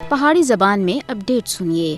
پہاڑی زبان میں اپڈیٹ سنیے۔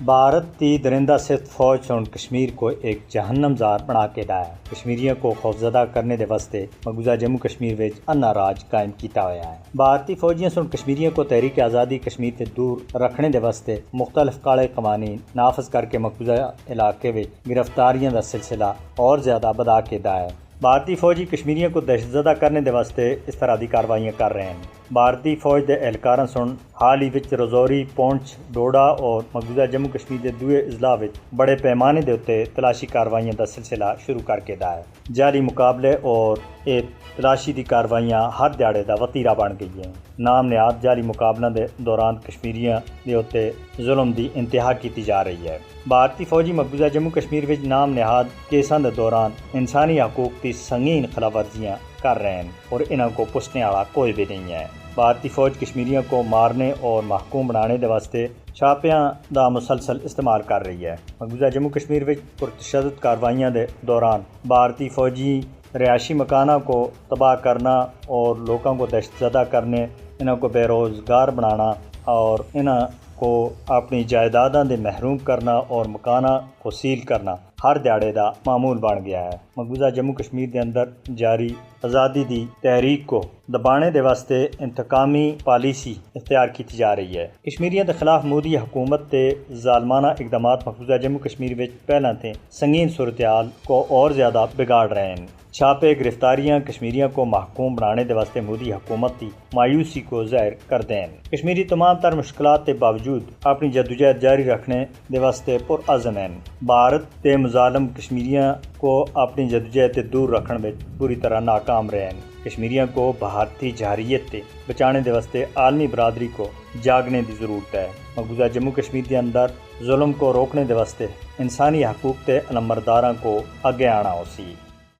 بھارت کی درندہ صفت فوج سن کشمیر کو ایک جہنم زار بنا کے ڈایا۔ کشمیریوں کو خوفزدہ کرنے دے واسطے مقبوضہ جموں کشمیر وچ انا راج قائم کیتا ہوا ہے۔ بھارتی فوجیاں سن کشمیریوں کو تحریک آزادی کشمیر سے دور رکھنے دے واسطے مختلف کالے قوانین نافذ کر کے مقبوضہ علاقے وچ گرفتاریاں دا سلسلہ اور زیادہ بڑھا کے ڈایا ہے۔ بھارتی فوجی کشمیریوں کو دہشت زدہ کرنے دے واسطے اس طرح دی کاروائیاں کر رہے ہیں۔ بھارتی فوج دے اہلکاراں سن حال ہی وچ رجوری، پونچھ، ڈوڈا اور مقبوضہ جموں کشمیر دے دوئے اضلاع وچ بڑے پیمانے دے اتے تلاشی کاروائیاں دا سلسلہ شروع کر کے دا ہے۔ جعلی مقابلے اور یہ تلاشی دی کاروائیاں ہر دیہڑے دا وتیرہ بن گئی ہیں۔ نام نہاد جعلی مقابلوں دے دوران کشمیریاں دے اتے ظلم دی انتہا کیتی جا رہی ہے۔ بھارتی فوجی مقبوضہ جموں کشمیر وچ نام نہاد کیساں دے دوران انسانی حقوق کی سنگین خلاف ورزیاں کر رہے ہیں اور انہاں کو پوچھنے والا کوئی بھی نہیں ہے۔ بھارتی فوج کشمیریوں کو مارنے اور محکوم بنانے دے واسطے چھاپیاں دا مسلسل استعمال کر رہی ہے۔ مقبوضہ جموں کشمیر وچ پرتشدد کاروائیاں دے دوران بھارتی فوجی رہائشی مکانوں کو تباہ کرنا اور لوگوں کو دہشت زدہ کرنے، انہوں کو بے روزگار بنانا اور انہوں کو اپنی جائیداداں دے محروم کرنا اور مکاناں کو سیل کرنا ہر دیہڑے دا معمول بن گیا ہے۔ مقبوضہ جموں کشمیر دے اندر جاری آزادی دی تحریک کو دبانے دے واسطے انتقامی پالیسی اختیار کی جا رہی ہے۔ کشمیریوں کے خلاف مودی حکومت کے ظالمانہ اقدامات مقبوضہ جموں کشمیر وچ پہلاں تے سنگین صورتحال کو اور زیادہ بگاڑ رہے ہیں۔ چھاپے، گرفتاریاں کشمیریوں کو محکوم بنانے دے واسطے مودی حکومت کی مایوسی کو ظاہر کرتے ہیں۔ کشمیری تمام تر مشکلات کے باوجود اپنی جدوجہد جاری رکھنے دے واسطے پرعزم ہیں۔ بھارت کے مظالم کشمیریوں کو اپنی جدوجہد سے دور رکھنے میں پوری طرح ناکام رہے ہیں۔ کشمیریوں کو بھارتی جارحیت سے بچانے دے واسطے عالمی برادری کو جاگنے دی ضرورت ہے۔ مقبوضہ جموں کشمیر کے اندر ظلم کو روکنے دے واسطے انسانی حقوق کے علمبرداراں کو اگے آنا ہو سی۔